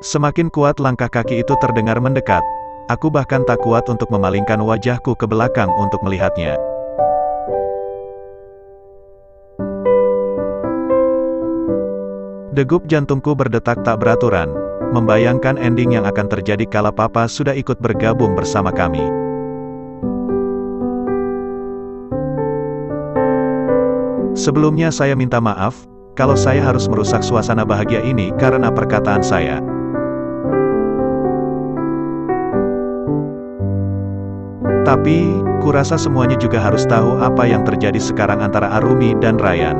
Semakin kuat langkah kaki itu terdengar mendekat. Aku bahkan tak kuat untuk memalingkan wajahku ke belakang untuk melihatnya. Degup jantungku berdetak tak beraturan, membayangkan ending yang akan terjadi kala Papa sudah ikut bergabung bersama kami. Sebelumnya saya minta maaf, kalau saya harus merusak suasana bahagia ini karena perkataan saya. Tapi, kurasa semuanya juga harus tahu apa yang terjadi sekarang antara Arumi dan Ryan.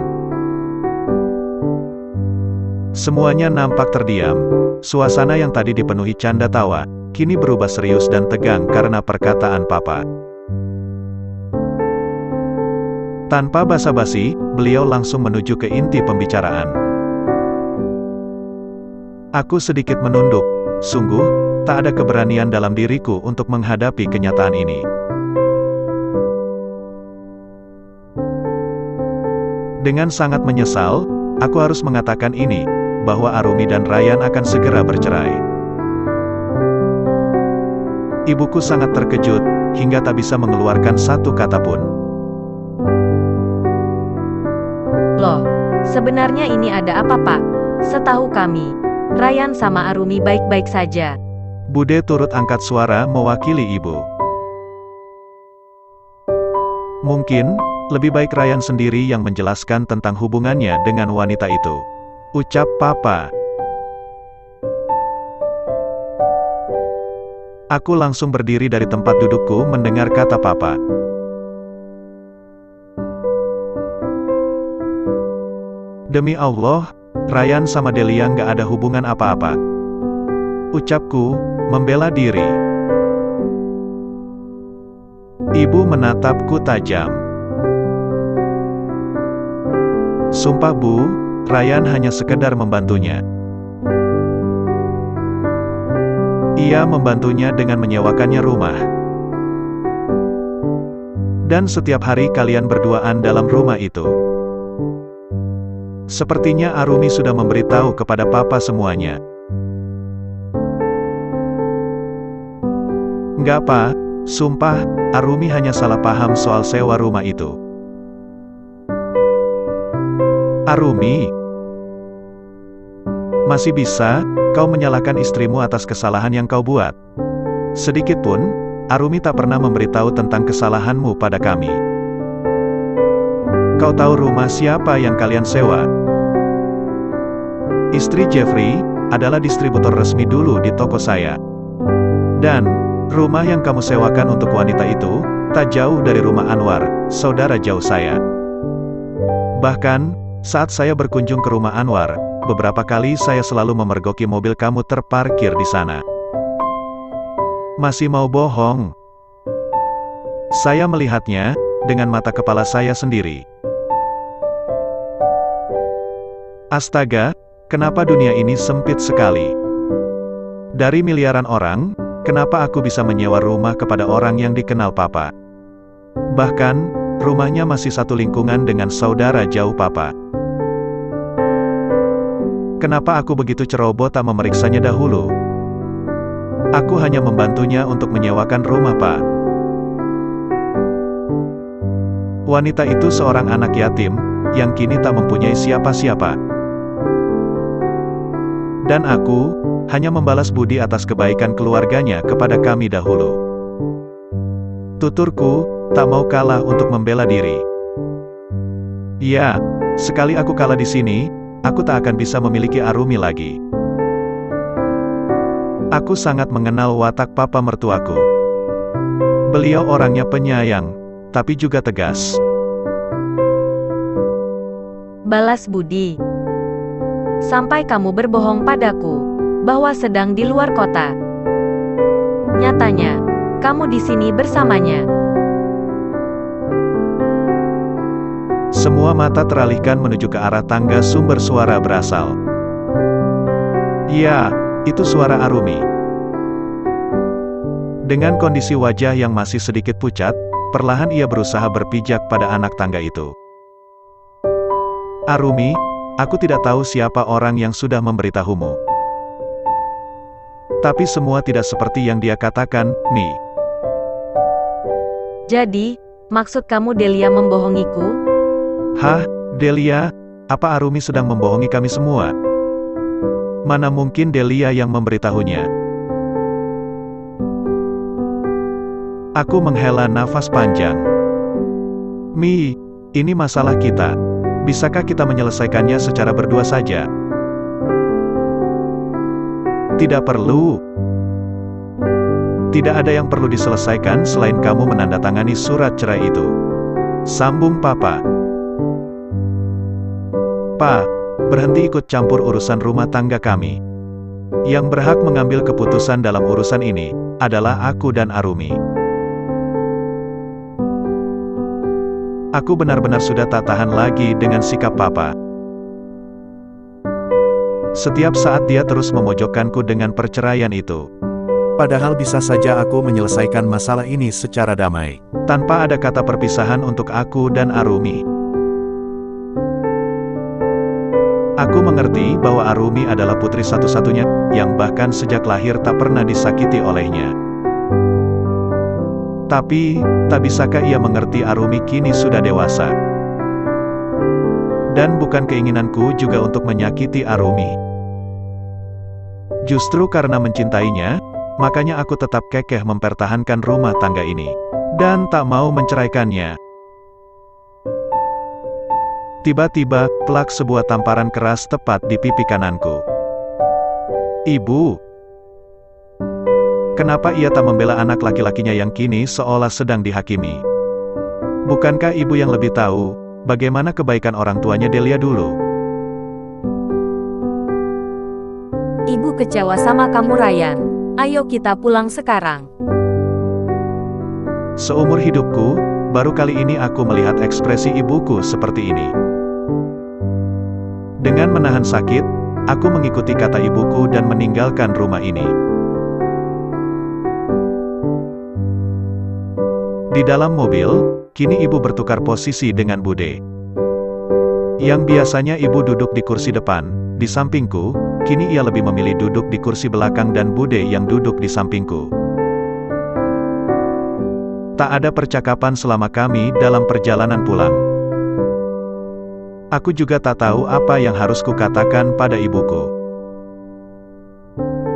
Semuanya nampak terdiam. Suasana yang tadi dipenuhi canda tawa, kini berubah serius dan tegang karena perkataan Papa. Tanpa basa-basi, beliau langsung menuju ke inti pembicaraan. Aku sedikit menunduk. Sungguh, tak ada keberanian dalam diriku untuk menghadapi kenyataan ini. Dengan sangat menyesal, aku harus mengatakan ini, bahwa Arumi dan Ryan akan segera bercerai. Ibuku sangat terkejut, hingga tak bisa mengeluarkan satu kata pun. Loh, sebenarnya ini ada apa, Pak? Setahu kami, Ryan sama Arumi baik-baik saja. Bude turut angkat suara mewakili ibu. Mungkin, lebih baik Ryan sendiri yang menjelaskan tentang hubungannya dengan wanita itu, ucap Papa. Aku langsung berdiri dari tempat dudukku mendengar kata Papa. Demi Allah, Ryan sama Delia nggak ada hubungan apa-apa, ucapku, membela diri. Ibu menatapku tajam. Sumpah Bu, Ryan hanya sekedar membantunya. Ia membantunya dengan menyewakannya rumah. Dan setiap hari kalian berduaan dalam rumah itu. Sepertinya Arumi sudah memberitahu kepada Papa semuanya. Enggak Pak, sumpah, Arumi hanya salah paham soal sewa rumah itu. Arumi, masih bisa kau menyalahkan istrimu atas kesalahan yang kau buat? Sedikitpun, Arumi tak pernah memberitahu tentang kesalahanmu pada kami. Kau tahu rumah siapa yang kalian sewa? Istri Jeffrey adalah distributor resmi dulu di toko saya. Dan, rumah yang kamu sewakan untuk wanita itu, tak jauh dari rumah Anwar, saudara jauh saya. Bahkan, saat saya berkunjung ke rumah Anwar, beberapa kali saya selalu memergoki mobil kamu terparkir di sana. Masih mau bohong? Saya melihatnya, dengan mata kepala saya sendiri. Astaga, kenapa dunia ini sempit sekali? Dari miliaran orang, kenapa aku bisa menyewa rumah kepada orang yang dikenal Papa? Bahkan, rumahnya masih satu lingkungan dengan saudara jauh Papa. Kenapa aku begitu ceroboh tak memeriksanya dahulu? Aku hanya membantunya untuk menyewakan rumah Pak. Wanita itu seorang anak yatim, yang kini tak mempunyai siapa-siapa. Dan aku, hanya membalas budi atas kebaikan keluarganya kepada kami dahulu. Tuturku, tak mau kalah untuk membela diri. Ya, sekali aku kalah di sini, aku tak akan bisa memiliki Arumi lagi. Aku sangat mengenal watak Papa mertuaku. Beliau orangnya penyayang, tapi juga tegas. Balas budi. Sampai kamu berbohong padaku, bahwa sedang di luar kota. Nyatanya, kamu di sini bersamanya. Semua mata teralihkan menuju ke arah tangga sumber suara berasal. Ya, itu suara Arumi. Dengan kondisi wajah yang masih sedikit pucat, perlahan ia berusaha berpijak pada anak tangga itu. Arumi, aku tidak tahu siapa orang yang sudah memberitahumu. Tapi semua tidak seperti yang dia katakan, Mi. Jadi, maksud kamu Delia membohongiku? Hah, Delia? Apa Arumi sedang membohongi kami semua? Mana mungkin Delia yang memberitahunya? Aku menghela nafas panjang. Mi, ini masalah kita. Bisakah kita menyelesaikannya secara berdua saja? Tidak perlu. Tidak ada yang perlu diselesaikan selain kamu menandatangani surat cerai itu. Sambung Papa. Pa, berhenti ikut campur urusan rumah tangga kami. Yang berhak mengambil keputusan dalam urusan ini adalah aku dan Arumi. Aku benar-benar sudah tak tahan lagi dengan sikap Papa. Setiap saat dia terus memojokkanku dengan perceraian itu. Padahal bisa saja aku menyelesaikan masalah ini secara damai. Tanpa ada kata perpisahan untuk aku dan Arumi. Aku mengerti bahwa Arumi adalah putri satu-satunya, yang bahkan sejak lahir tak pernah disakiti olehnya. Tapi, tak bisakah ia mengerti Arumi kini sudah dewasa? Dan bukan keinginanku juga untuk menyakiti Arumi. Justru karena mencintainya, makanya aku tetap kekeh mempertahankan rumah tangga ini. Dan tak mau menceraikannya. Tiba-tiba, plak sebuah tamparan keras tepat di pipi kananku. Ibu. Kenapa ia tak membela anak laki-lakinya yang kini seolah sedang dihakimi? Bukankah ibu yang lebih tahu, bagaimana kebaikan orang tuanya Delia dulu? Ibu kecewa sama kamu Ryan. Ayo kita pulang sekarang. Seumur hidupku, baru kali ini aku melihat ekspresi ibuku seperti ini. Dengan menahan sakit, aku mengikuti kata ibuku dan meninggalkan rumah ini. Di dalam mobil, kini ibu bertukar posisi dengan Bude. Yang biasanya ibu duduk di kursi depan, di sampingku, kini ia lebih memilih duduk di kursi belakang dan Bude yang duduk di sampingku. Tak ada percakapan selama kami dalam perjalanan pulang. Aku juga tak tahu apa yang harus kukatakan pada ibuku.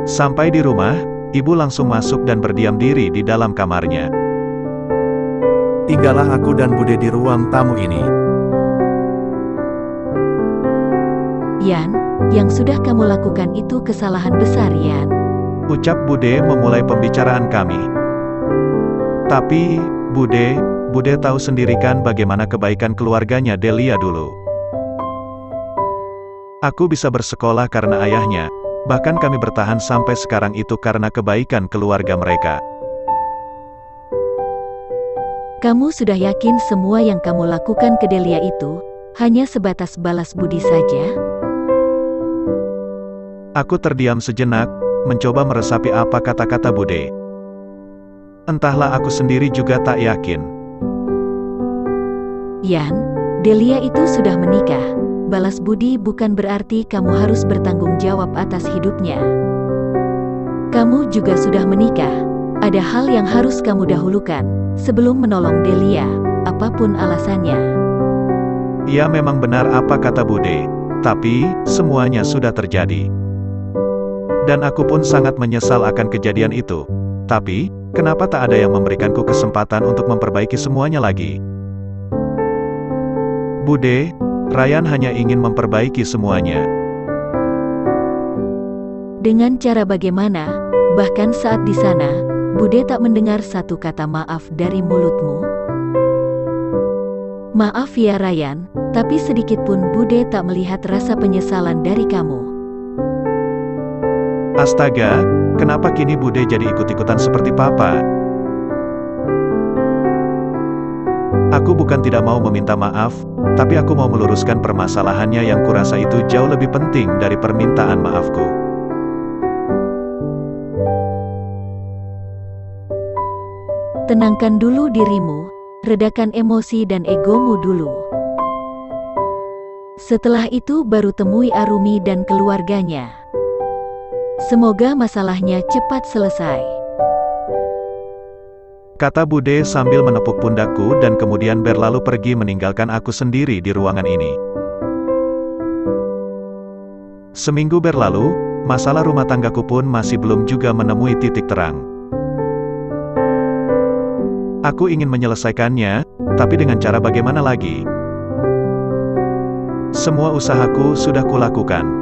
Sampai di rumah, ibu langsung masuk dan berdiam diri di dalam kamarnya. Tinggallah aku dan Bude di ruang tamu ini. Yan, yang sudah kamu lakukan itu kesalahan besar, Yan. Ucap Bude memulai pembicaraan kami. Tapi, Bude tahu sendiri kan bagaimana kebaikan keluarganya Delia dulu. Aku bisa bersekolah karena ayahnya, bahkan kami bertahan sampai sekarang itu karena kebaikan keluarga mereka. Kamu sudah yakin semua yang kamu lakukan ke Delia itu hanya sebatas balas budi saja? Aku terdiam sejenak, mencoba meresapi apa kata-kata Bude. Entahlah aku sendiri juga tak yakin. Yan, Delia itu sudah menikah. Balas budi bukan berarti kamu harus bertanggung jawab atas hidupnya. Kamu juga sudah menikah. Ada hal yang harus kamu dahulukan sebelum menolong Delia, apapun alasannya. Ia memang benar apa kata Bude, tapi semuanya sudah terjadi. Dan aku pun sangat menyesal akan kejadian itu. Tapi, kenapa tak ada yang memberikanku kesempatan untuk memperbaiki semuanya lagi? Bude, Ryan hanya ingin memperbaiki semuanya. Dengan cara bagaimana? Bahkan saat di sana, Bude tak mendengar satu kata maaf dari mulutmu. Maaf ya Ryan, tapi sedikit pun Bude tak melihat rasa penyesalan dari kamu. Astaga, kenapa kini Bude jadi ikut-ikutan seperti Papa? Aku bukan tidak mau meminta maaf, tapi aku mau meluruskan permasalahannya yang kurasa itu jauh lebih penting dari permintaan maafku. Tenangkan dulu dirimu, redakan emosi dan egomu dulu. Setelah itu baru temui Arumi dan keluarganya. Semoga masalahnya cepat selesai. Kata Bude sambil menepuk pundakku dan kemudian berlalu pergi meninggalkan aku sendiri di ruangan ini. Seminggu berlalu, masalah rumah tanggaku pun masih belum juga menemui titik terang. Aku ingin menyelesaikannya, tapi dengan cara bagaimana lagi? Semua usahaku sudah kulakukan.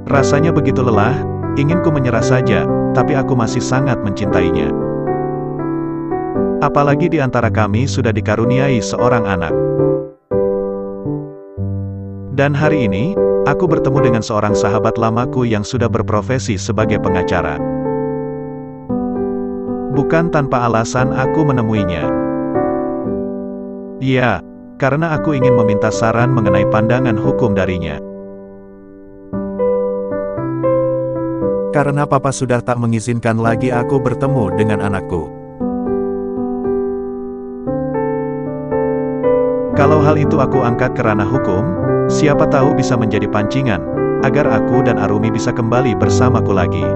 Rasanya begitu lelah, ingin ku menyerah saja, tapi aku masih sangat mencintainya. Apalagi di antara kami sudah dikaruniai seorang anak. Dan hari ini, aku bertemu dengan seorang sahabat lamaku yang sudah berprofesi sebagai pengacara. Bukan tanpa alasan aku menemuinya. Ya, karena aku ingin meminta saran mengenai pandangan hukum darinya. Karena papa sudah tak mengizinkan lagi aku bertemu dengan anakku. Kalau hal itu aku angkat ke ranah hukum, siapa tahu bisa menjadi pancingan, agar aku dan Arumi bisa kembali bersamaku lagi.